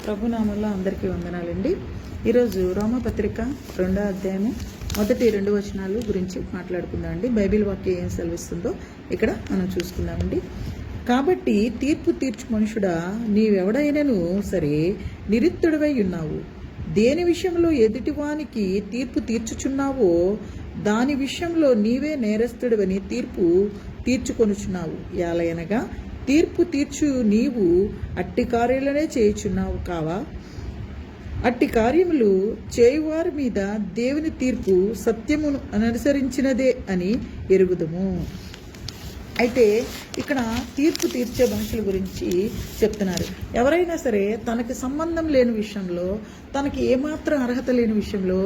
ప్రభునామంలో అందరికీ వందనాలండి. ఈరోజు రోమపత్రిక 2వ అధ్యాయము మొదటి 2 వచనాలు గురించి మాట్లాడుకుందాం అండి. బైబిల్ వాక్యం ఏం సెలవిస్తుందో ఇక్కడ మనం చూసుకుందామండి. కాబట్టి తీర్పు తీర్చు మనుషుడా, నీవెవడైనను సరే నిరుత్తుడివై ఉన్నావు. దేని విషయంలో ఎదుటివానికి తీర్పు తీర్చుచున్నావో దాని విషయంలో నీవే నేరస్తుడివని తీర్పు తీర్చుకొనుచున్నావు. ఎలయనగా తీర్పు తీర్చు నీవు అట్టి కార్యాలనే చేయుచున్నావు కావా? అట్టి కార్యములు చేయువారి మీద దేవుని తీర్పు సత్యమును అనుసరించినదే అని ఎరుగుదము. అయితే ఇక్కడ తీర్పు తీర్చే మనుషుల గురించి చెప్తున్నారు. ఎవరైనా సరే తనకి సంబంధం లేని విషయంలో, తనకి ఏమాత్రం అర్హత లేని విషయంలో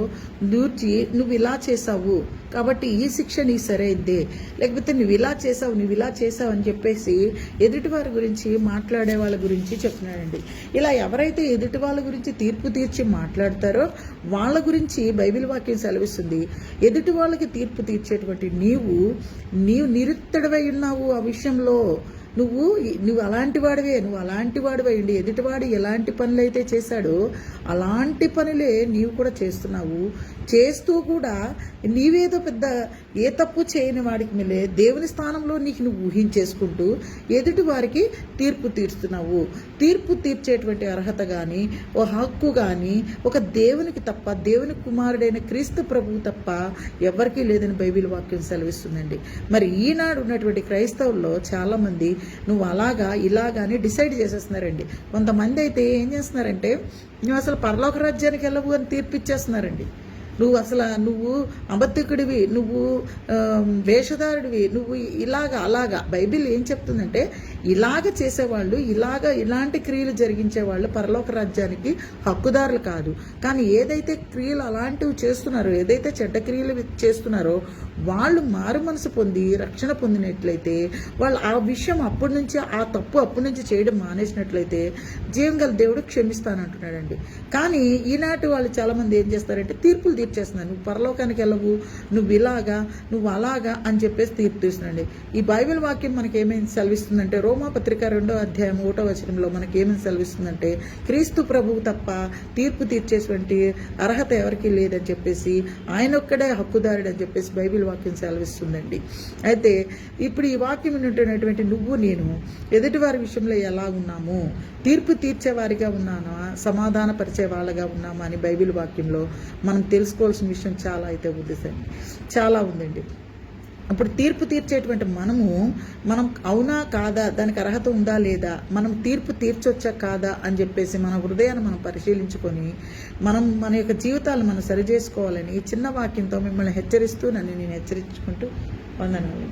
దూర్చి నువ్వు ఇలా చేసావు కాబట్టి ఈ శిక్ష నీ సరైందే, లేకపోతే నువ్వు ఇలా చేసావు అని చెప్పేసి ఎదుటి వారి గురించి మాట్లాడే వాళ్ళ గురించి చెప్తున్నాడండి. ఇలా ఎవరైతే ఎదుటి వాళ్ళ గురించి తీర్పు తీర్చి మాట్లాడతారో వాళ్ళ గురించి బైబిల్ వాక్యం సెలవిస్తుంది. ఎదుటి వాళ్ళకి తీర్పు తీర్చేటువంటి నీవు నిరుత్తడవై ఉన్నావు. ఆ విషయంలో నువ్వు అలాంటి వాడివే ఉండి ఎదుటివాడు ఎలాంటి పనులైతే చేశాడో అలాంటి పనులే నీవు కూడా చేస్తున్నావు. చేస్తూ కూడా నీవేదో పెద్ద ఏ తప్పు చేయని వాడికి మిలే దేవుని స్థానంలో నువ్వు ఊహించేసుకుంటూ ఎదుటి వారికి తీర్పు తీరుస్తున్నావు. తీర్పు తీర్చేటువంటి అర్హత కానీ ఓ హక్కు కానీ ఒక దేవునికి తప్ప, దేవుని కుమారుడైన క్రీస్తు ప్రభువు తప్ప ఎవరికీ లేదని బైబిల్ వాక్యం సెలవిస్తుందండి. మరి ఈనాడు ఉన్నటువంటి క్రైస్తవుల్లో చాలామంది నువ్వు ఇలాగా అని డిసైడ్ చేసేస్తున్నారండి. కొంతమంది అయితే ఏం చేస్తున్నారంటే నువ్వు అసలు పరలోక రాజ్యానికి వెళ్ళవు అని తీర్పిచ్చేస్తున్నారండి. నువ్వు అబద్ధికుడివి, నువ్వు వేషధారుడివి, నువ్వు అలాగా. బైబిల్ ఏం చెప్తుందంటే ఇలాగ చేసేవాళ్ళు, ఇలాంటి క్రియలు జరిగించేవాళ్ళు పరలోక రాజ్యానికి హక్కుదారులు కాదు. కానీ ఏదైతే క్రియలు అలాంటివి చేస్తున్నారో, ఏదైతే చెడ్డ క్రియలు చేస్తున్నారో వాళ్ళు మారు మనసు పొంది రక్షణ పొందినట్లయితే, వాళ్ళు ఆ విషయం అప్పటి నుంచి చేయడం మానేసినట్లయితే జీవం గల దేవుడు క్షమిస్తానంటున్నాడండి. కానీ ఈనాటి వాళ్ళు చాలామంది ఏం చేస్తారంటే తీర్పులు తీర్చేస్తున్నారు. నువ్వు పరలోకానికి వెళ్ళవు, నువ్వు అలాగా అని చెప్పేసి తీర్పు తీస్తున్నాండి. ఈ బైబిల్ వాక్యం మనకి ఏమేమి సెలవిస్తుందంటే రోమాపత్రిక 2వ అధ్యాయం 1వ వచనంలో మనకి ఏమేమి సెలవిస్తుందంటే క్రీస్తు ప్రభువు తప్ప తీర్పు తీర్చేటువంటి అర్హత ఎవరికీ లేదని చెప్పేసి, ఆయన ఒక్కడే హక్కుదారుడు అని చెప్పేసి బైబిల్ వాక్యం సెలవిస్తుందండి. అయితే ఇప్పుడు ఈ వాక్యం ఉంటున్నటువంటి నేను ఎదుటి వారి విషయంలో ఎలా ఉన్నాము, తీర్పు తీర్చేవారిగా ఉన్నానా, సమాధాన పరిచే వాళ్ళగా ఉన్నామా అని బైబిల్ వాక్యంలో మనం తెలుసుకోవాల్సిన విషయం చాలా ఉందండి. అప్పుడు తీర్పు తీర్చేటువంటి మనం అవునా కాదా, దానికి అర్హత ఉందా లేదా, మనం తీర్పు తీర్చొచ్చా కాదా అని చెప్పేసి మన హృదయాన్ని మనం పరిశీలించుకొని మన యొక్క జీవితాలను మనం సరిచేసుకోవాలని ఈ చిన్న వాక్యంతో మిమ్మల్ని హెచ్చరిస్తూ నేను హెచ్చరించుకుంటూ వందనాలు.